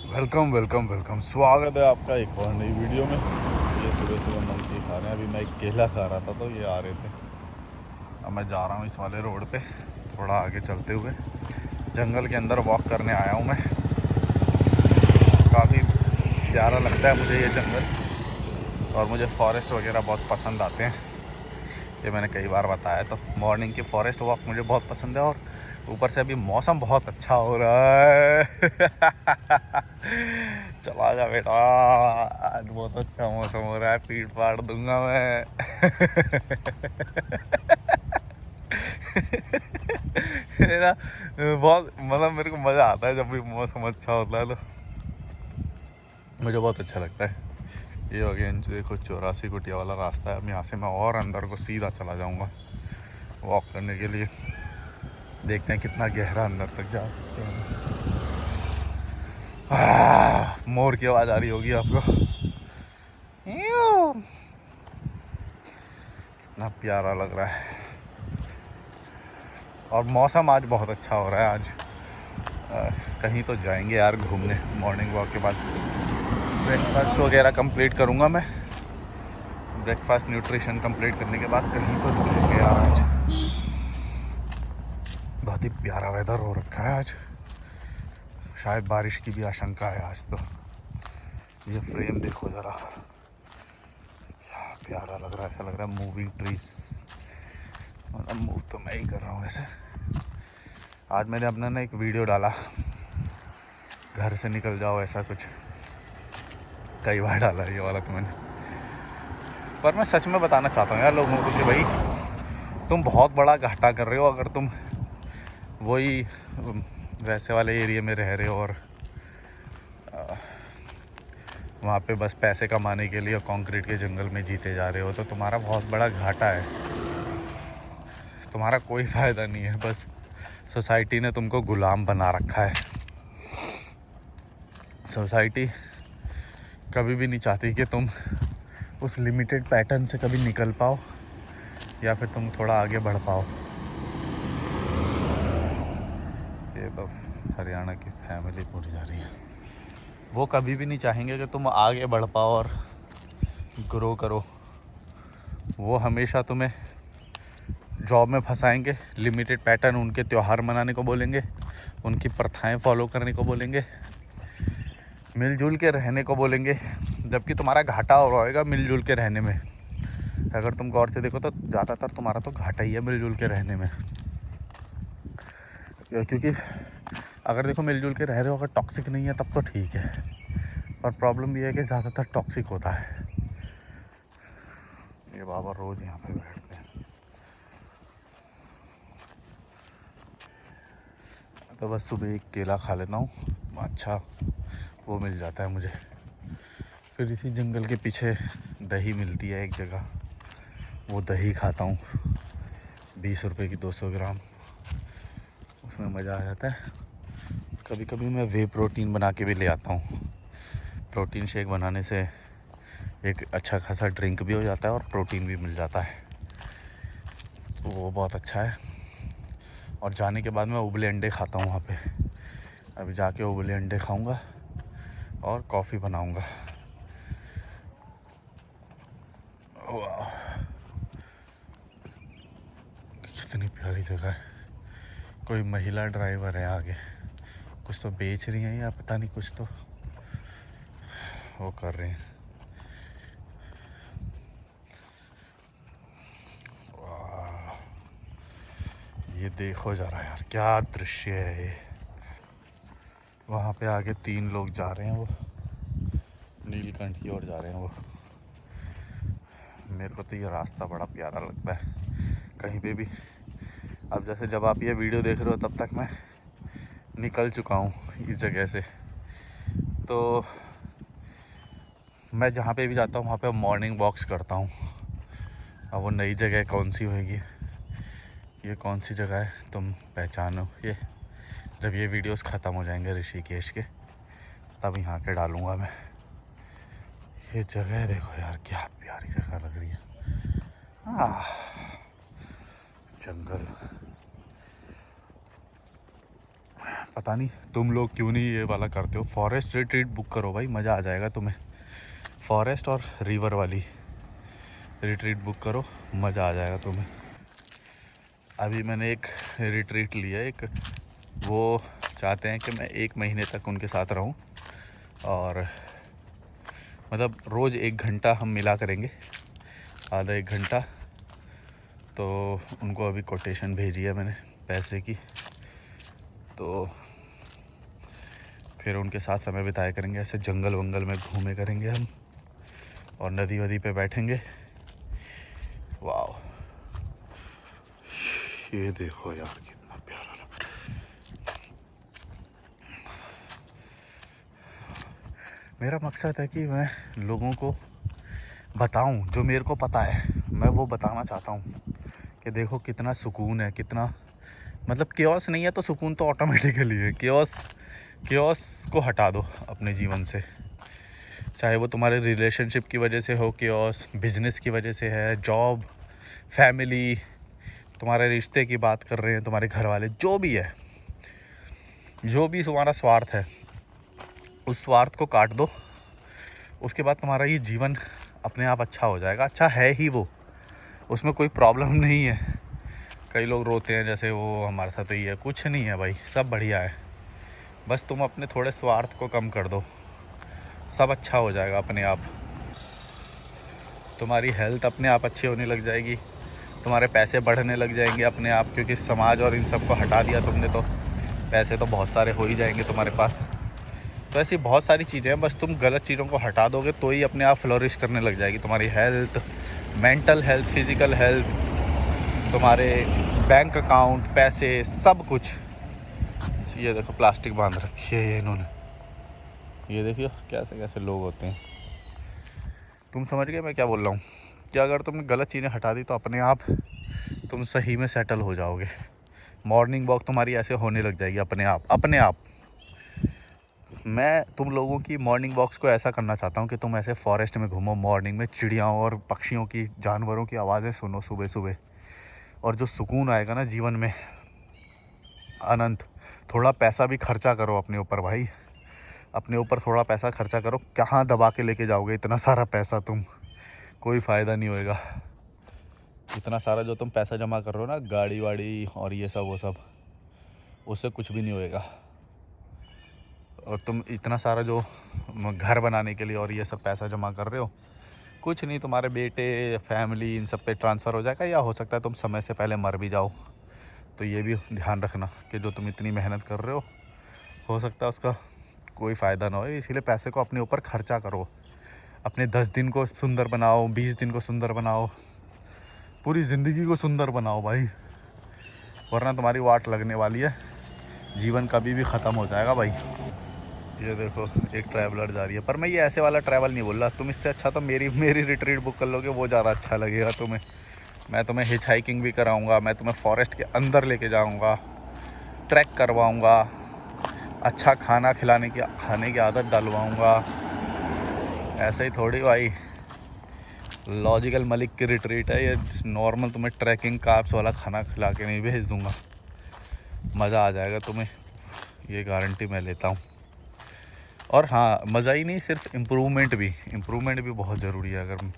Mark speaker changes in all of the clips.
Speaker 1: Welcome welcome welcome, स्वागत है आपका एक और नई वीडियो में। ये सुबह सुबह मंकी खा रहे हैं। अभी मैं एक केला खा रहा था तो ये आ रहे थे। अब मैं जा रहा हूँ इस वाले रोड पे, थोड़ा आगे चलते हुए जंगल के अंदर वॉक करने आया हूँ मैं। काफ़ी प्यारा लगता है मुझे ये जंगल, और मुझे फॉरेस्ट वगैरह बहुत पसंद आते हैं। ये मैंने कई बार बताया। तो मॉर्निंग की फॉरेस्ट वॉक मुझे बहुत पसंद है, और ऊपर से अभी मौसम बहुत अच्छा हो रहा है। चला जा बेटा, आज बहुत अच्छा मौसम हो रहा है, पीट फाड़ दूंगा मैं। मेरा बहुत मतलब मेरे को मज़ा आता है जब भी मौसम अच्छा होता है, तो मुझे बहुत अच्छा लगता है। ये हो गया, देखो 84 कुटिया वाला रास्ता है। अब यहाँ से मैं और अंदर को सीधा चला जाऊँगा वॉक करने के लिए। देखते हैं कितना गहरा अंदर तक जा सकते हैं। मोर की आवाज़ आ रही होगी आपको। कितना प्यारा लग रहा है, और मौसम आज बहुत अच्छा हो रहा है। आज कहीं तो जाएंगे यार घूमने मॉर्निंग वॉक के बाद। ब्रेकफास्ट वगैरह कंप्लीट करूँगा मैं। ब्रेकफास्ट न्यूट्रिशन कंप्लीट करने के बाद कहीं तो निकलेंगे यार आज। बहुत ही प्यारा वेदर हो रखा है आज, शायद बारिश की भी आशंका है आज तो। ये फ्रेम देखो ज़रा, क्या प्यारा लग रहा है। ऐसा लग रहा है मूविंग ट्रीज। मतलब मूव तो मैं ही कर रहा हूँ वैसे। आज मैंने अपना ना एक वीडियो डाला, घर से निकल जाओ ऐसा कुछ, कई बार डाला ये वाला तो मैंने। पर मैं सच में बताना चाहता हूँ यार लोगों को कि भाई तुम बहुत बड़ा घाटा कर रहे हो अगर तुम वही वैसे वाले एरिया में रह रहे हो, और वहाँ पे बस पैसे कमाने के लिए कंक्रीट के जंगल में जीते जा रहे हो। तो तुम्हारा बहुत बड़ा घाटा है, तुम्हारा कोई फ़ायदा नहीं है। बस सोसाइटी ने तुमको गुलाम बना रखा है। सोसाइटी कभी भी नहीं चाहती कि तुम उस लिमिटेड पैटर्न से कभी निकल पाओ, या फिर तुम थोड़ा आगे बढ़ पाओ। ये तो हरियाणा की फैमिली पूरी जा रही है। वो कभी भी नहीं चाहेंगे कि तुम आगे बढ़ पाओ और ग्रो करो। वो हमेशा तुम्हें जॉब में फंसाएंगे, लिमिटेड पैटर्न, उनके त्यौहार मनाने को बोलेंगे, उनकी प्रथाएं फॉलो करने को बोलेंगे, मिलजुल के रहने को बोलेंगे। जबकि तुम्हारा घाटा हो रहा होगा मिलजुल के रहने में। अगर तुम गौर से देखो तो ज़्यादातर तुम्हारा तो घाटा ही है मिलजुल के रहने में। क्योंकि अगर देखो मिलजुल के रह रहे हो, अगर टॉक्सिक नहीं है तब तो ठीक है, पर प्रॉब्लम ये है कि ज़्यादातर टॉक्सिक होता है। ये बाबा रोज़ यहाँ पे बैठते हैं, तो बस सुबह एक केला खा लेता हूँ, अच्छा वो मिल जाता है मुझे। फिर इसी जंगल के पीछे दही मिलती है एक जगह, वो दही खाता हूँ, 20 रुपए की 200 ग्राम। उसमें मज़ा आ जाता है। कभी कभी मैं वे प्रोटीन बना के भी ले आता हूँ। प्रोटीन शेक बनाने से एक अच्छा खासा ड्रिंक भी हो जाता है और प्रोटीन भी मिल जाता है, तो वो बहुत अच्छा है। और जाने के बाद मैं उबले अंडे खाता हूँ वहाँ पे। अभी जाके उबले अंडे खाऊँगा और कॉफ़ी बनाऊँगा। वाह, कितनी प्यारी जगह है। कोई महिला ड्राइवर है आगे, कुछ तो बेच रही हैं या पता नहीं, कुछ तो वो कर रहे हैं। वाह, ये देखो जरा यार, क्या दृश्य है ये। वहाँ पे आगे 3 लोग जा रहे हैं, वो नीलकंठ की ओर जा रहे हैं वो। मेरे को तो ये रास्ता बड़ा प्यारा लगता है कहीं पे भी। अब जैसे जब आप ये वीडियो देख रहे हो तब तक मैं निकल चुका हूँ इस जगह से। तो मैं जहाँ पे भी जाता हूँ वहाँ पे मॉर्निंग वॉक्स करता हूँ। अब वो नई जगह कौन सी होएगी, ये कौन सी जगह है तुम पहचानो। ये जब ये वीडियोस ख़त्म हो जाएंगे ऋषिकेश के, तब यहाँ के डालूँगा मैं। ये जगह देखो यार, क्या प्यारी जगह लग रही है। जंगल, पता नहीं तुम लोग क्यों नहीं ये वाला करते हो। फॉरेस्ट रिट्रीट बुक करो भाई, मज़ा आ जाएगा तुम्हें। फॉरेस्ट और रिवर वाली रिट्रीट बुक करो, मज़ा आ जाएगा तुम्हें। अभी मैंने एक रिट्रीट लिया, एक वो चाहते हैं कि मैं 1 महीने तक उनके साथ रहूं, और मतलब रोज़ 1 घंटा हम मिला करेंगे, आधा 1 घंटा। तो उनको अभी कोटेशन भेजी है मैंने पैसे की, तो फिर उनके साथ समय बिताया करेंगे। ऐसे जंगल वंगल में घूमे करेंगे हम, और नदी वदी पे बैठेंगे। वाह, ये देखो यार कितना प्यारा लग रहा है। मेरा मकसद है कि मैं लोगों को बताऊं, जो मेरे को पता है मैं वो बताना चाहता हूं कि देखो कितना सुकून है, कितना मतलब केओस नहीं है तो सुकून तो ऑटोमेटिकली है। केओस को हटा दो अपने जीवन से, चाहे वो तुम्हारे रिलेशनशिप की वजह से हो केओस, बिजनेस की वजह से है, जॉब, फैमिली, तुम्हारे रिश्ते की बात कर रहे हैं तुम्हारे घर वाले, जो भी है, जो भी तुम्हारा स्वार्थ है, उस स्वार्थ को काट दो। उसके बाद तुम्हारा ये जीवन अपने आप अच्छा हो जाएगा। अच्छा है ही वो, उसमें कोई प्रॉब्लम नहीं है। कई लोग रोते हैं जैसे वो हमारे साथ ही है, कुछ नहीं है भाई, सब बढ़िया है। बस तुम अपने थोड़े स्वार्थ को कम कर दो, सब अच्छा हो जाएगा अपने आप। तुम्हारी हेल्थ अपने आप अच्छी होने लग जाएगी, तुम्हारे पैसे बढ़ने लग जाएंगे अपने आप, क्योंकि समाज और इन सब को हटा दिया तुमने, तो पैसे तो बहुत सारे हो ही जाएंगे तुम्हारे पास। तो ऐसी बहुत सारी चीज़ें हैं, बस तुम गलत चीज़ों को हटा दोगे तो ही अपने आप फ्लोरिश करने लग जाएगी तुम्हारी health, mental health, physical health, तुम्हारे बैंक अकाउंट, पैसे, सब कुछ। ये देखो प्लास्टिक बांध रखी है ये इन्होंने, ये देखिए कैसे कैसे लोग होते हैं। तुम समझ गए मैं क्या बोल रहा हूँ, कि अगर तुमने गलत चीज़ें हटा दी तो अपने आप तुम सही में सेटल हो जाओगे। मॉर्निंग वॉक तुम्हारी ऐसे होने लग जाएगी अपने आप। मैं तुम लोगों की मॉर्निंग वॉक्स को ऐसा करना चाहता हूँ कि तुम ऐसे फॉरेस्ट में घूमो, मॉर्निंग में चिड़ियाओं और पक्षियों की, जानवरों की आवाज़ें सुनो सुबह सुबह, और जो सुकून आएगा ना जीवन में, अनंत। थोड़ा पैसा भी खर्चा करो अपने ऊपर भाई, अपने ऊपर थोड़ा पैसा खर्चा करो। कहाँ दबा के लेके जाओगे इतना सारा पैसा तुम, कोई फ़ायदा नहीं होएगा। इतना सारा जो तुम पैसा जमा कर रहे हो ना, गाड़ी वाड़ी और ये सब वो सब, उससे कुछ भी नहीं होएगा। और तुम इतना सारा जो घर बनाने के लिए और ये सब पैसा जमा कर रहे हो, कुछ नहीं, तुम्हारे बेटे, फैमिली, इन सब पे ट्रांसफ़र हो जाएगा, या हो सकता है तुम समय से पहले मर भी जाओ। तो ये भी ध्यान रखना कि जो तुम इतनी मेहनत कर रहे हो सकता है उसका कोई फ़ायदा ना हो। इसीलिए पैसे को अपने ऊपर खर्चा करो, अपने 10 दिन को सुंदर बनाओ, 20 दिन को सुंदर बनाओ, पूरी ज़िंदगी को सुंदर बनाओ भाई, वरना तुम्हारी वाट लगने वाली है, जीवन कभी भी ख़त्म हो जाएगा भाई। ये देखो एक ट्रैवलर जा रही है, पर मैं ये ऐसे वाला ट्रैवल नहीं बोल रहा। तुम इससे अच्छा तो मेरी रिट्रीट बुक कर लोगे, वो ज़्यादा अच्छा लगेगा तुम्हें। मैं तुम्हें हिच हाइकिंग भी कराऊंगा, मैं तुम्हें फॉरेस्ट के अंदर लेके जाऊंगा, ट्रैक करवाऊंगा, अच्छा खाना खाने की आदत डालवाऊंगा। ऐसे ही थोड़ी भाई लॉजिकल मलिक की रिट्रीट है ये, नॉर्मल तुम्हें ट्रैकिंग कार्ब्स वाला खाना खिला के नहीं भेज दूंगा। मज़ा आ जाएगा तुम्हें, ये गारंटी मैं लेता हूँ। और हाँ, मज़ा ही नहीं, सिर्फ इम्प्रूवमेंट भी बहुत ज़रूरी है। अगर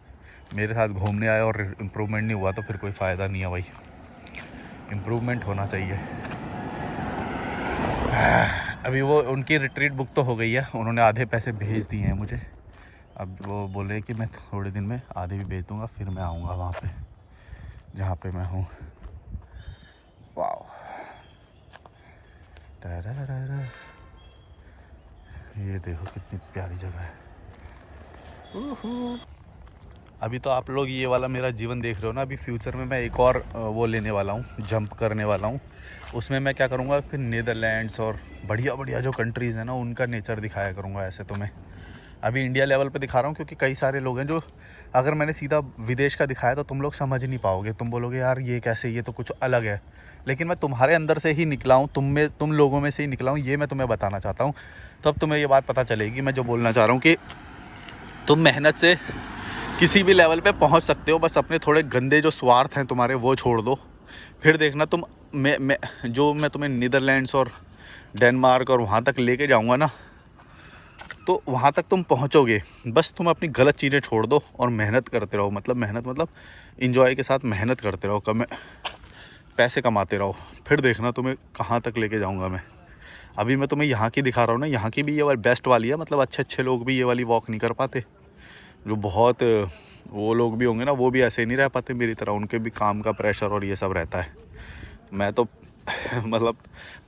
Speaker 1: मेरे साथ घूमने आए और इम्प्रूवमेंट नहीं हुआ तो फिर कोई फ़ायदा नहीं है भाई, इम्प्रूवमेंट होना चाहिए। अभी वो उनकी रिट्रीट बुक तो हो गई है, उन्होंने आधे पैसे भेज दिए हैं मुझे। अब वो बोले कि मैं थोड़े दिन में आधे भी भेज दूँगा, फिर मैं आऊँगा वहाँ पे जहाँ पे मैं हूँ। वाह, ये देखो कितनी प्यारी जगह है। अभी तो आप लोग ये वाला मेरा जीवन देख रहे हो ना, अभी फ्यूचर में मैं एक और वो लेने वाला हूँ, जंप करने वाला हूँ। उसमें मैं क्या करूँगा, फिर नीदरलैंड्स और बढ़िया जो कंट्रीज़ हैं ना, उनका नेचर दिखाया करूँगा। ऐसे तो मैं अभी इंडिया लेवल पे दिखा रहा हूँ, क्योंकि कई सारे लोग हैं जो, अगर मैंने सीधा विदेश का दिखाया तो तुम लोग समझ नहीं पाओगे, तुम बोलोगे यार ये कैसे, ये तो कुछ अलग है। लेकिन मैं तुम्हारे अंदर से ही निकला हूँ, तुम लोगों में से ही निकला हूँ, ये मैं तुम्हें बताना चाहता हूँ। तब तुम्हें ये बात पता चलेगी मैं जो बोलना चाह रहा हूँ, कि तुम मेहनत से किसी भी लेवल पे पहुंच सकते हो। बस अपने थोड़े गंदे जो स्वार्थ हैं तुम्हारे, वो छोड़ दो, फिर देखना तुम मैं तुम्हें नीदरलैंड्स और डेनमार्क और वहाँ तक लेके जाऊँगा ना, तो वहाँ तक तुम पहुँचोगे। बस तुम अपनी गलत चीज़ें छोड़ दो और मेहनत करते रहो, मतलब मेहनत मतलब इंजॉय के साथ मेहनत करते रहो, पैसे कमाते रहो, फिर देखना तुम्हें कहाँ तक लेके जाऊँगा मैं। अभी मैं तुम्हें यहाँ की दिखा रहा हूँ ना, यहाँ की भी ये वाली बेस्ट वाली है, मतलब अच्छे अच्छे लोग भी ये वाली वॉक नहीं कर पाते। जो बहुत वो लोग भी होंगे ना, वो भी ऐसे नहीं रह पाते मेरी तरह, उनके भी काम का प्रेशर और ये सब रहता है। मैं तो मतलब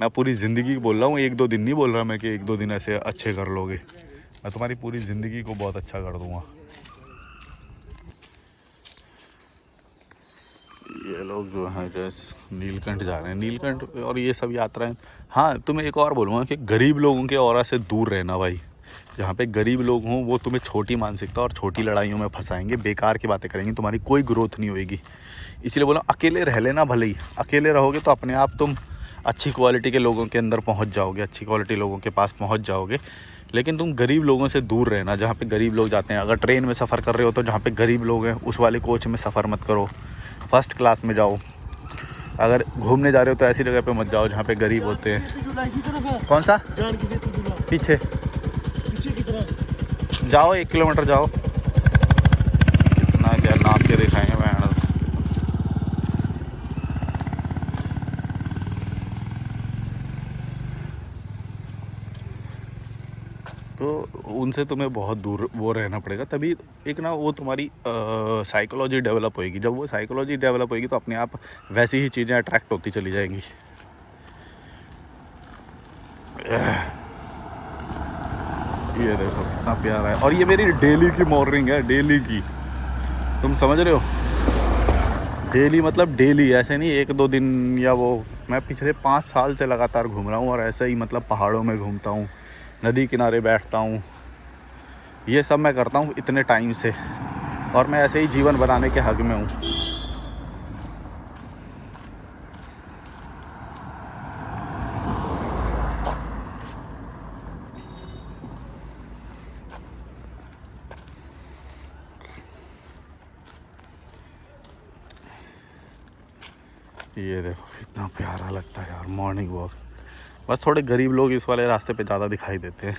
Speaker 1: मैं पूरी ज़िंदगी बोल रहा हूँ, 1-2 दिन नहीं बोल रहा मैं कि 1-2 दिन ऐसे अच्छे कर लोगे। मैं तुम्हारी पूरी ज़िंदगी को बहुत अच्छा कर दूँगा। ये लोग जो हैं जैसे नीलकंठ जा रहे हैं, नीलकंठ और ये सब यात्राएं। हाँ, तुम्हें एक और बोलूँगा कि गरीब लोगों के ऑरा से दूर रहना भाई। जहाँ पे गरीब लोग हों वो तुम्हें छोटी मानसिकता और छोटी लड़ाइयों में फंसाएंगे, बेकार की बातें करेंगे, तुम्हारी कोई ग्रोथ नहीं होएगी। इसीलिए बोला अकेले रह लेना, भले ही अकेले रहोगे तो अपने आप तुम अच्छी क्वालिटी के लोगों के अंदर पहुँच जाओगे, अच्छी क्वालिटी लोगों के पास पहुँच जाओगे। लेकिन तुम गरीब लोगों से दूर रहना, जहाँ पे गरीब लोग जाते हैं। अगर ट्रेन में सफ़र कर रहे हो तो जहाँ पे गरीब लोग हैं उस वाले कोच में सफ़र मत करो, फर्स्ट क्लास में जाओ। अगर घूमने जा रहे हो तो ऐसी जगह पे मत जाओ जहाँ पे गरीब होते हैं। कौन सा? पीछे जाओ, 1 किलोमीटर जाओ। कितना क्या नाप के दिखाएंगे मैं। तो उनसे तुम्हें बहुत दूर वो रहना पड़ेगा, तभी एक ना वो तुम्हारी साइकोलॉजी डेवलप होएगी। जब वो साइकोलॉजी डेवलप होएगी तो अपने आप वैसी ही चीज़ें अट्रैक्ट होती चली जाएंगी। ये देखो कितना प्यारा है, और ये मेरी डेली की मॉर्निंग है, डेली की। तुम समझ रहे हो? डेली मतलब डेली, ऐसे नहीं 1-2 दिन या वो। मैं पिछले 5 साल से लगातार घूम रहा हूँ और ऐसे ही मतलब पहाड़ों में घूमता हूँ, नदी किनारे बैठता हूँ, ये सब मैं करता हूँ इतने टाइम से। और मैं ऐसे ही जीवन बनाने के हक में हूँ। ये देखो कितना प्यारा लगता है यार मॉर्निंग वॉक। बस थोड़े गरीब लोग इस वाले रास्ते पे ज़्यादा दिखाई देते हैं,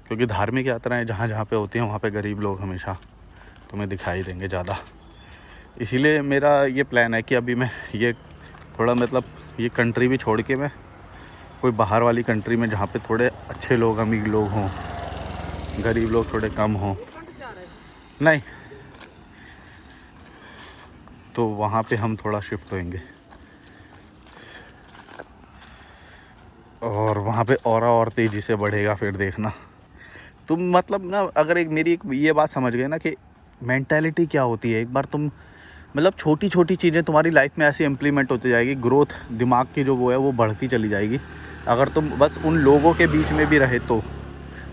Speaker 1: क्योंकि धार्मिक यात्राएं जहाँ जहाँ पे होती हैं वहाँ पे गरीब लोग हमेशा तुम्हें दिखाई देंगे ज़्यादा। इसीलिए मेरा ये प्लान है कि अभी मैं ये थोड़ा मतलब ये कंट्री भी छोड़ के मैं कोई बाहर वाली कंट्री में, जहाँ पे थोड़े अच्छे लोग, अमीर लोग हों, गरीब लोग थोड़े कम हों, नहीं तो वहाँ पे हम थोड़ा शिफ्ट होएंगे और वहाँ पे और तेज़ी से बढ़ेगा। फिर देखना तुम, मतलब ना, अगर एक मेरी एक ये बात समझ गए ना कि मेंटालिटी क्या होती है। एक बार तुम मतलब छोटी छोटी चीज़ें तुम्हारी लाइफ में ऐसे इम्प्लीमेंट होती जाएगी, ग्रोथ दिमाग की जो वो है वो बढ़ती चली जाएगी। अगर तुम बस उन लोगों के बीच में भी रहे तो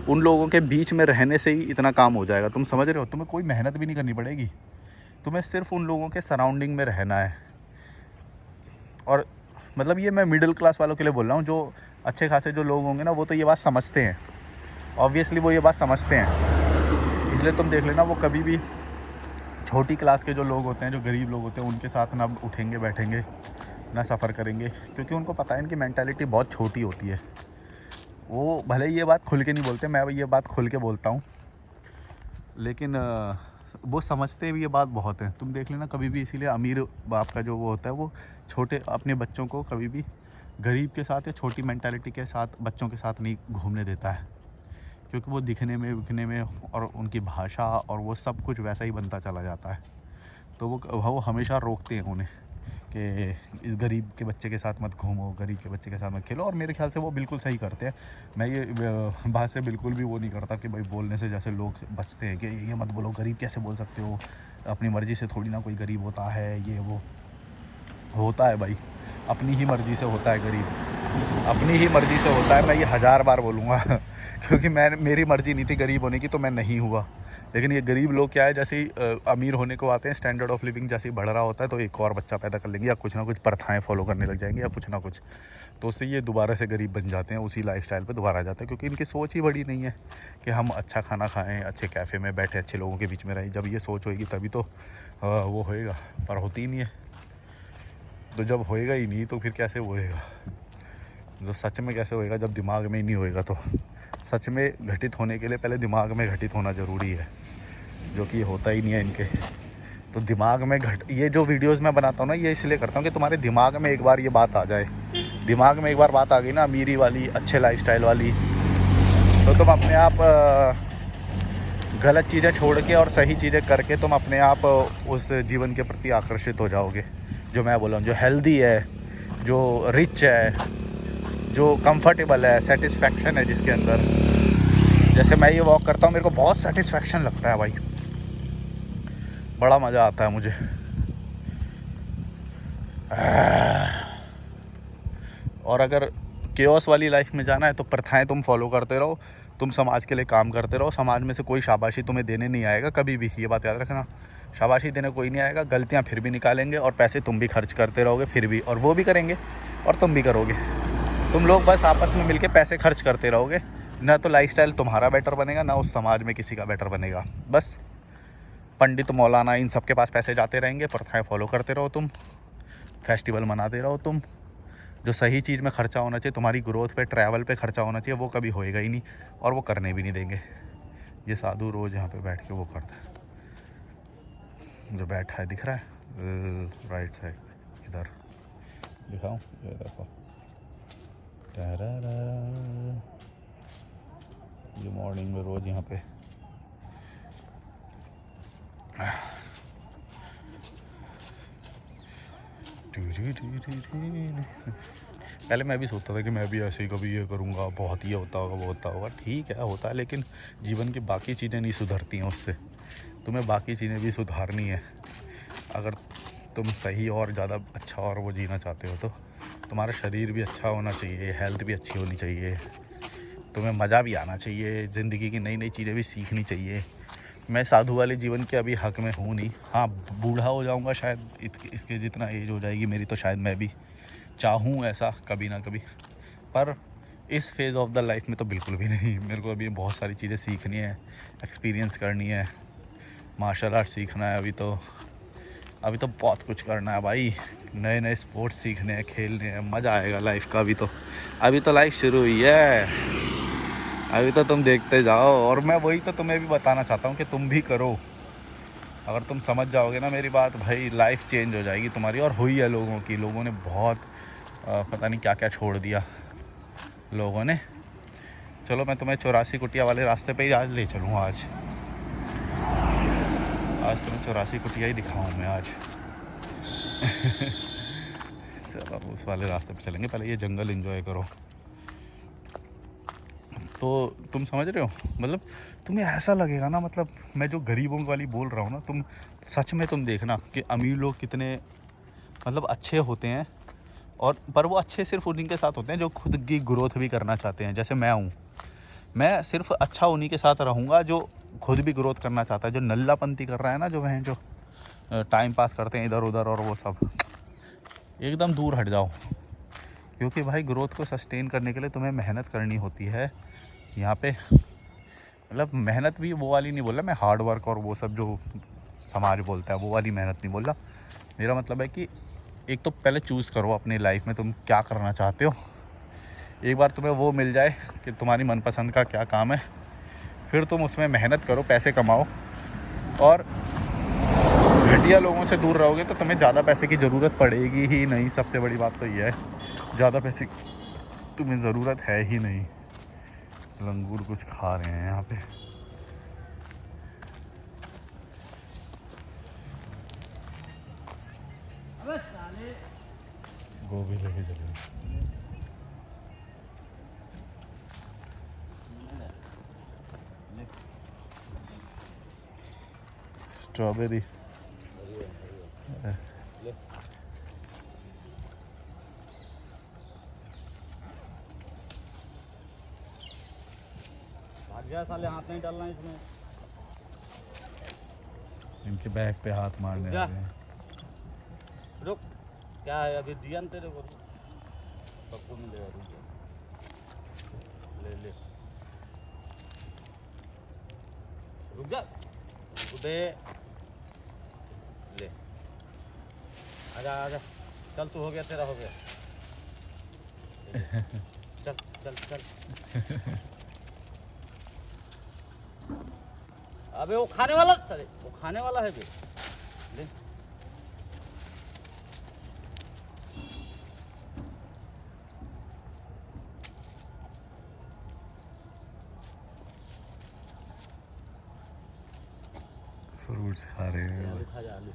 Speaker 1: उन लोगों के बीच में रहने से ही इतना काम हो जाएगा। तुम समझ रहे हो? तुम्हें कोई मेहनत भी नहीं करनी पड़ेगी, तुम्हें सिर्फ उन लोगों के सराउंडिंग में रहना है। और मतलब ये मैं मिडिल क्लास वालों के लिए बोल रहा हूँ, जो अच्छे खासे जो लोग होंगे ना वो तो ये बात समझते हैं, ऑब्वियसली वो ये बात समझते हैं। इसलिए तुम देख लेना वो कभी भी छोटी क्लास के जो लोग होते हैं, जो गरीब लोग होते हैं, उनके साथ ना उठेंगे बैठेंगे ना सफ़र करेंगे, क्योंकि उनको पता है इनकी मेंटालिटी बहुत छोटी होती है। वो भले ही ये बात खुल के नहीं बोलते, मैं ये बात खुल के बोलता हूँ, लेकिन वो समझते भी ये बात बहुत है। तुम देख लेना कभी भी, इसीलिए अमीर बाप का जो वो होता है वो छोटे अपने बच्चों को कभी भी गरीब के साथ या छोटी मेंटालिटी के साथ बच्चों के साथ नहीं घूमने देता है, क्योंकि वो दिखने में विखने में और उनकी भाषा और वो सब कुछ वैसा ही बनता चला जाता है। तो वो हमेशा रोकते हैं उन्हें कि इस गरीब के बच्चे के साथ मत घूमो, गरीब के बच्चे के साथ मत खेलो। और मेरे ख्याल से वो बिल्कुल सही करते हैं। मैं ये बात से बिल्कुल भी वो नहीं करता कि भाई बोलने से जैसे लोग बचते हैं कि ये मत बोलो, गरीब कैसे बोल सकते हो, अपनी मर्ज़ी से थोड़ी ना कोई गरीब होता है, ये वो होता है भाई, अपनी ही मर्ज़ी से होता है गरीब, अपनी ही मर्ज़ी से होता है। मैं ये 1000 बार बोलूँगा क्योंकि मेरी मर्ज़ी नहीं थी गरीब होने की तो मैं नहीं हुआ। लेकिन ये गरीब लोग क्या है, जैसे ही अमीर होने को आते हैं, स्टैंडर्ड ऑफ लिविंग जैसे ही बढ़ रहा होता है तो एक और बच्चा पैदा कर लेंगे या कुछ ना कुछ प्रथाएं फॉलो करने लग जाएंगे या कुछ ना कुछ, तो उससे ये दोबारा से गरीब बन जाते हैं, उसी लाइफस्टाइल पे दोबारा आ जाते हैं, क्योंकि इनकी सोच ही बड़ी नहीं है कि हम अच्छा खाना खाएं, अच्छे कैफ़े में बैठे, अच्छे लोगों के बीच में रहें। जब ये सोच होएगी तभी तो वो होएगा, पर होती ही नहीं है। तो जब होएगा ही नहीं तो फिर कैसे होएगा? जो सच में कैसे होएगा जब दिमाग में ही नहीं होएगा। तो सच में घटित होने के लिए पहले दिमाग में घटित होना ज़रूरी है, जो कि होता ही नहीं है इनके। तो दिमाग में ये जो वीडियोस मैं बनाता हूँ ना, ये इसलिए करता हूँ कि तुम्हारे दिमाग में एक बार ये बात आ जाए। दिमाग में एक बार बात आ गई ना अमीरी वाली, अच्छे लाइफस्टाइल वाली, तो तुम अपने आप गलत चीज़ें छोड़ के और सही चीज़ें करके तुम अपने आप उस जीवन के प्रति आकर्षित हो जाओगे। जो मैं बोला हूँ, जो हेल्दी है, जो रिच है, जो कंफर्टेबल है, सेटिस्फेक्शन है जिसके अंदर। जैसे मैं ये वॉक करता हूँ, मेरे को बहुत सेटिस्फेक्शन लगता है भाई, बड़ा मज़ा आता है मुझे। और अगर केओस वाली लाइफ में जाना है तो प्रथाएं तुम फॉलो करते रहो, तुम समाज के लिए काम करते रहो। समाज में से कोई शाबाशी तुम्हें देने नहीं आएगा कभी भी, ये बात याद रखना। शाबाशी देने कोई नहीं आएगा, गलतियां फिर भी निकालेंगे और पैसे तुम भी खर्च करते रहोगे फिर भी, और वो भी करेंगे और तुम भी करोगे। तुम लोग बस आपस में मिलके पैसे खर्च करते रहोगे, ना तो लाइफस्टाइल तुम्हारा बेटर बनेगा, ना उस समाज में किसी का बेटर बनेगा। बस पंडित मौलाना इन सब के पास पैसे जाते रहेंगे, प्रथाएँ फॉलो करते रहो तुम, फेस्टिवल मनाते रहो तुम। जो सही चीज़ में खर्चा होना चाहिए, तुम्हारी ग्रोथ पे, ट्रैवल पे खर्चा होना चाहिए, वो कभी होएगा ही नहीं, और वो करने भी नहीं देंगे। ये साधु रोज़ यहाँ पे बैठ के वो करता है, जो बैठा है दिख रहा है राइट साइड इधर, दिखाऊं, ये देखो, ये मॉर्निंग में रोज़ यहाँ पे पहले मैं भी सोचता था कि मैं भी ऐसे ही कभी ये करूँगा, बहुत ये होता होगा, वो होता होगा। ठीक है, होता है, लेकिन जीवन की बाकी चीज़ें नहीं सुधरती हैं उससे। तुम्हें बाकी चीज़ें भी सुधारनी है। अगर तुम सही और ज़्यादा अच्छा और वो जीना चाहते हो तो तुम्हारा शरीर भी अच्छा होना चाहिए, हेल्थ भी अच्छी होनी चाहिए, तुम्हें मज़ा भी आना चाहिए, ज़िंदगी की नई नई चीज़ें भी सीखनी चाहिए। मैं साधु वाले जीवन के अभी हक़ में हूँ नहीं। हाँ, बूढ़ा हो जाऊँगा शायद, इसके जितना एज हो जाएगी मेरी, तो शायद मैं भी चाहूँ ऐसा कभी ना कभी, पर इस फेज़ ऑफ द लाइफ में तो बिल्कुल भी नहीं। मेरे को अभी बहुत सारी चीज़ें सीखनी है, एक्सपीरियंस करनी है, मार्शल आर्ट सीखना है। अभी तो बहुत कुछ करना है भाई, नए नए स्पोर्ट्स सीखने हैं, खेलने हैं, मज़ा आएगा लाइफ का। अभी तो लाइफ शुरू हुई है, अभी तो तुम देखते जाओ। और मैं वही तो तुम्हें भी बताना चाहता हूँ कि तुम भी करो। अगर तुम समझ जाओगे ना मेरी बात भाई, लाइफ चेंज हो जाएगी तुम्हारी। और हुई है लोगों की, लोगों ने बहुत पता नहीं क्या क्या छोड़ दिया लोगों ने। चलो मैं तुम्हें 84 कुटिया वाले रास्ते पे ही आज ले चलूँगा। आज तुम्हें 84 कुटिया ही दिखाऊँ मैं आज। चलो उस वाले रास्ते पे चलेंगे, पहले ये जंगल एंजॉय करो। तो तुम समझ रहे हो, मतलब तुम्हें ऐसा लगेगा ना, मतलब मैं जो गरीबों वाली बोल रहा हूँ ना, तुम सच में तुम देखना कि अमीर लोग कितने मतलब अच्छे होते हैं। और पर वो अच्छे सिर्फ उन्हीं के साथ होते हैं जो खुद की ग्रोथ भी करना चाहते हैं। जैसे मैं हूँ, मैं सिर्फ अच्छा उन्हीं के साथ रहूँगा जो खुद भी ग्रोथ करना चाहता है। जो नल्लापंती कर रहा है ना, जो वह जो टाइम पास करते हैं इधर उधर और वो सब, एकदम दूर हट जाओ। क्योंकि भाई ग्रोथ को सस्टेन करने के लिए तुम्हें मेहनत करनी होती है यहाँ पे। मतलब मेहनत भी वो वाली नहीं बोल रहा मैं, हार्ड वर्क और वो सब जो समाज बोलता है वो वाली मेहनत नहीं बोल रहा। मेरा मतलब है कि एक तो पहले चूज़ करो अपनी लाइफ में तुम क्या करना चाहते हो। एक बार तुम्हें वो मिल जाए कि तुम्हारी मनपसंद का क्या काम है, फिर तुम उसमें मेहनत करो, पैसे कमाओ। और घटिया लोगों से दूर रहोगे तो तुम्हें ज़्यादा पैसे की ज़रूरत पड़ेगी ही नहीं। सबसे बड़ी बात तो ये है, ज़्यादा पैसे तुम्हें ज़रूरत है ही नहीं। लंगूर कुछ खा रहे हैं यहाँ पे। गोभी लेके चले स्ट्रॉबेरी।
Speaker 2: साले हाथ नहीं डालना इसमें।
Speaker 1: इनके बैग पे हाथ मारने लगे हैं।
Speaker 2: रुक, क्या है अभी दिया ना तेरे को, सबको मिलेगा, रुक ले ले, रुक जा, रुक दे, ले, आजा आजा, चल तू हो गया, तेरा हो गया। चल चल चल। अबे वो खाने वाला, चले वो खाने वाला है बे, ले।
Speaker 1: फ्रूट्स खा रहे हैं।
Speaker 2: आलू खा जा, आलू।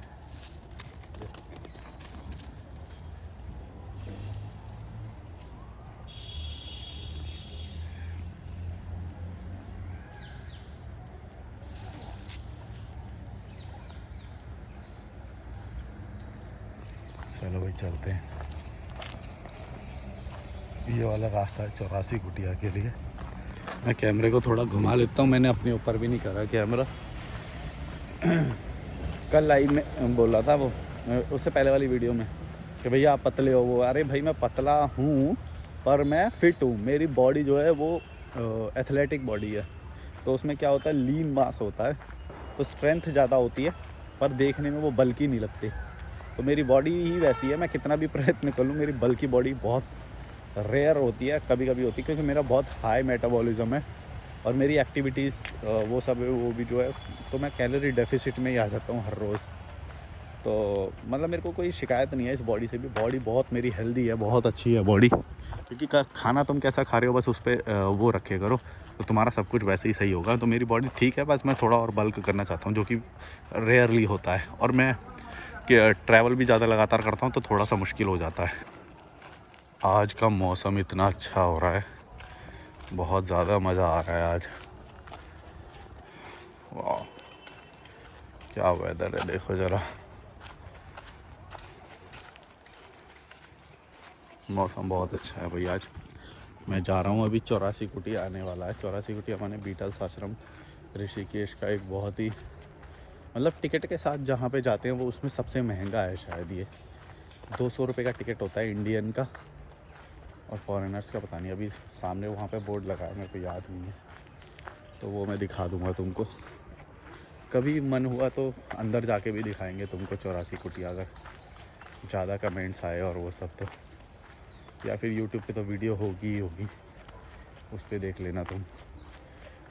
Speaker 1: चलो भाई चलते हैं। ये वाला रास्ता है 84 कुटिया के लिए। मैं कैमरे को थोड़ा घुमा लेता हूँ, मैंने अपने ऊपर भी नहीं करा कैमरा। कल लाइव में बोला था वो, उससे पहले वाली वीडियो में, कि भैया आप पतले हो। वो अरे भाई मैं पतला हूँ पर मैं फ़िट हूँ। मेरी बॉडी जो है वो एथलेटिक बॉडी है, तो उसमें क्या होता है, लीन मास होता है, तो स्ट्रेंथ ज़्यादा होती है पर देखने में वो बल्कि नहीं लगती। तो मेरी बॉडी ही वैसी है, मैं कितना भी प्रयत्न कर लूँ मेरी बल्कि बॉडी बहुत रेयर होती है, कभी कभी होती है, क्योंकि मेरा बहुत हाई मेटाबॉलिज्म है और मेरी एक्टिविटीज़ वो सब वो भी जो है, तो मैं कैलोरी डेफिसिट में ही आ जाता हूँ हर रोज़। तो मतलब मेरे को कोई शिकायत नहीं है इस बॉडी से भी। बॉडी बहुत मेरी हेल्दी है, बहुत अच्छी है बॉडी, क्योंकि खाना तुम कैसा खा रहे हो बस उस पर वो रखे करो, तो तुम्हारा सब कुछ वैसे ही सही होगा। तो मेरी बॉडी ठीक है, बस मैं थोड़ा और बल्क करना चाहता हूँ, जो कि रेयरली होता है। और मैं ट्रैवल भी ज़्यादा लगातार करता हूँ तो थोड़ा सा मुश्किल हो जाता है। आज का मौसम इतना अच्छा हो रहा है, बहुत ज़्यादा मज़ा आ रहा है आज। वाह क्या वेदर है, देखो ज़रा। मौसम बहुत अच्छा है भाई आज। मैं जा रहा हूँ अभी 84 कुटिया आने वाला है। 84 कुटिया माने बीटल्स आश्रम, ऋषिकेश का एक बहुत ही मतलब टिकट के साथ जहाँ पे जाते हैं वो उसमें सबसे महंगा है शायद। ये 200 रुपये का टिकट होता है इंडियन का, और फॉरेनर्स का पता नहीं। अभी सामने वहाँ पे बोर्ड लगा है, मेरे को याद नहीं है, तो वो मैं दिखा दूँगा तुमको। कभी मन हुआ तो अंदर जाके भी दिखाएंगे तुमको 84 कुटिया, अगर ज़्यादा कमेंट्स आए और वो सब तो, या फिर यूट्यूब पे तो वीडियो होगी ही होगी, उस पर देख लेना तुम।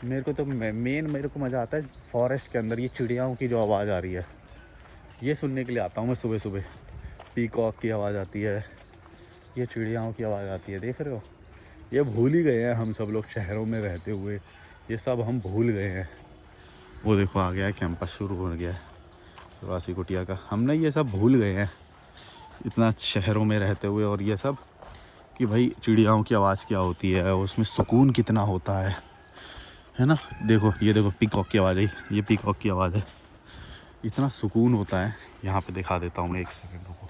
Speaker 1: मेरे को तो मेन मेरे को मज़ा आता है फॉरेस्ट के अंदर ये चिड़ियाओं की जो आवाज़ आ रही है, ये सुनने के लिए आता हूँ मैं सुबह सुबह। पीकॉक की आवाज़ आती है, ये चिड़ियाओं की आवाज़ आती है, देख रहे हो। ये भूल ही गए हैं हम सब लोग शहरों में रहते हुए, ये सब हम भूल गए हैं। वो देखो आ गया है कैंपस, शुरू हो गया है 84 कुटिया का। हमने ये सब भूल गए हैं इतना शहरों में रहते हुए, और ये सब कि भाई चिड़ियाओं की आवाज़ क्या होती है, उसमें सुकून कितना होता है ना। देखो ये देखो पीकॉक की आवाज़ है, ये पीकॉक की आवाज़ है, इतना सुकून होता है। यहाँ पे दिखा देता हूँ मैं, एक सेकंड रुको।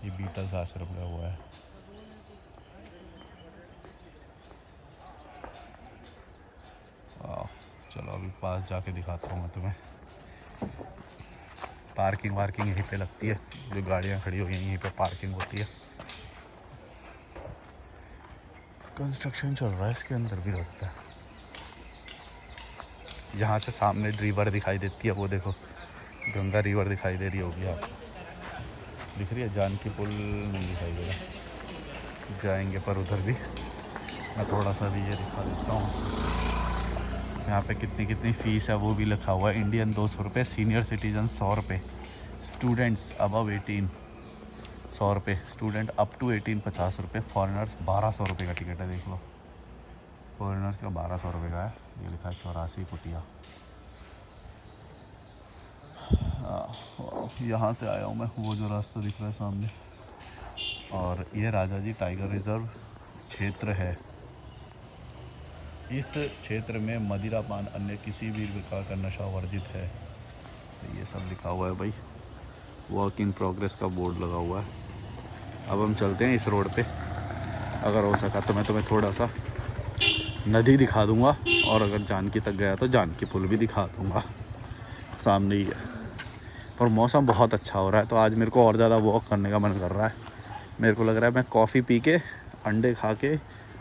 Speaker 1: ये बीटल्स आश्रम का हुआ है। चलो अभी पास जाके दिखाता हूँ मैं तुम्हें। पार्किंग वार्किंग यहीं पे लगती है, जो गाड़ियाँ खड़ी हो यहीं पे पार्किंग होती है। कंस्ट्रक्शन चल रहा है, इसके अंदर भी लगता है। यहाँ से सामने रिवर दिखाई देती है, वो देखो गंगा रिवर दिखाई दे रही होगी आप, दिख रही है। जानकी पुल नहीं दिखाई दे रहा, जाएंगे पर उधर भी। मैं थोड़ा सा भी ये दिखा देता हूँ। यहाँ पे कितनी फ़ीस है वो भी लिखा हुआ है। इंडियन 200 रुपये, सीनियर सिटीजन 100 रुपये, स्टूडेंट्स अबव 18 100 रुपये, स्टूडेंट अप टू 18 50 रुपये, फॉरेनर्स 1200 रुपये का टिकट है। देख लो, फॉरेनर्स का 1200 रुपये का है। ये लिखा है 84 कुटिया। यहाँ से आया हूँ मैं, वो जो रास्ता दिख रहा है सामने। और ये राजा जी टाइगर रिजर्व क्षेत्र है। इस क्षेत्र में मदिरा पान अन्य किसी भी प्रकार का नशा वर्जित है। तो ये सब लिखा हुआ है भाई, वर्क इन प्रोग्रेस का बोर्ड लगा हुआ है। अब हम चलते हैं इस रोड पे। अगर हो सका तो मैं तुम्हें थोड़ा सा नदी दिखा दूंगा, और अगर जानकी तक गया तो जानकी पुल भी दिखा दूंगा, सामने ही है। पर मौसम बहुत अच्छा हो रहा है, तो आज मेरे को और ज़्यादा वॉक करने का मन कर रहा है। मेरे को लग रहा है मैं कॉफ़ी पी के, अंडे खा के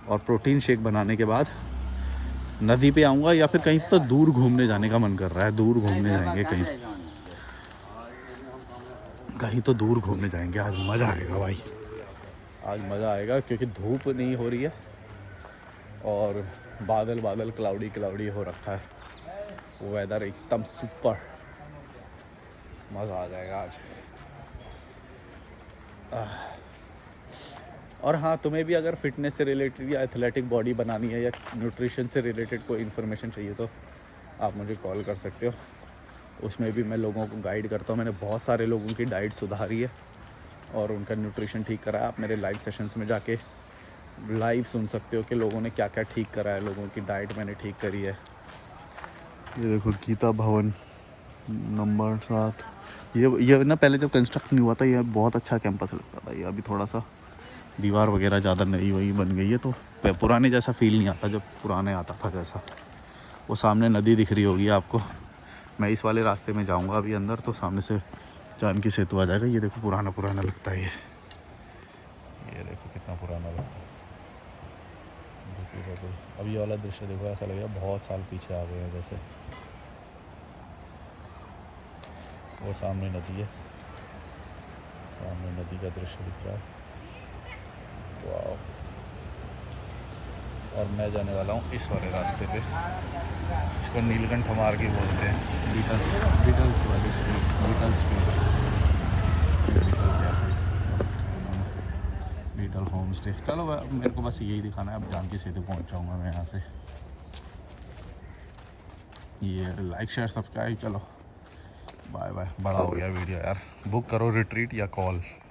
Speaker 1: और प्रोटीन शेक बनाने के बाद नदी पे आऊँगा, या फिर कहीं तो दूर घूमने जाने का मन कर रहा है। दूर घूमने जाएंगे कहीं तो दूर घूमने जाएंगे, आज मज़ा आएगा भाई। आज मज़ा आएगा क्योंकि धूप नहीं हो रही है और बादल बादल क्लाउडी क्लाउडी हो रखा है। वेदर एकदम सुपर, मज़ा आ जाएगा आज। और हाँ, तुम्हें भी अगर फिटनेस से रिलेटेड या एथलेटिक बॉडी बनानी है या न्यूट्रिशन से रिलेटेड कोई इन्फॉर्मेशन चाहिए तो आप मुझे कॉल कर सकते हो। उसमें भी मैं लोगों को गाइड करता हूँ। मैंने बहुत सारे लोगों की डाइट सुधारी है और उनका न्यूट्रिशन ठीक करा है। आप मेरे लाइव सेशंस में जाके लाइव सुन सकते हो कि लोगों ने क्या क्या ठीक करा है, लोगों की डाइट मैंने ठीक करी है। ये देखो गीता भवन नंबर 7। ये ना पहले जब कंस्ट्रक्ट नहीं हुआ था ये बहुत अच्छा कैंपस लगता था। ये अभी थोड़ा सा दीवार वगैरह ज़्यादा नई वही बन गई है तो पुराने जैसा फील नहीं आता जब पुराने आता था जैसा। वो सामने नदी दिख रही होगी आपको। मैं इस वाले रास्ते में जाऊंगा अभी अंदर तो सामने से जानकी सेतु आ जाएगा। ये देखो पुराना पुराना लगता है ये देखो कितना पुराना लगता है। अब ये वाला दृश्य देखो ऐसा लगेगा बहुत साल पीछे आ गए हैं जैसे। वो सामने नदी है, सामने नदी का दृश्य दिख रहा है। वाह। और मैं जाने वाला हूँ इस वाले रास्ते पे, इसको नीलकंठ मार्ग ही बोलते हैं। बीटल्स वाली street, Beatle street, Beatle home stay. चलो मेरे को बस यही दिखाना है। अब जानकी सेतु पहुँच जाऊँगा मैं यहाँ से। ये लाइक शेयर सब्सक्राइब। चलो बाय बाय। बड़ा हो गया वीडियो यार। बुक करो रिट्रीट या कॉल।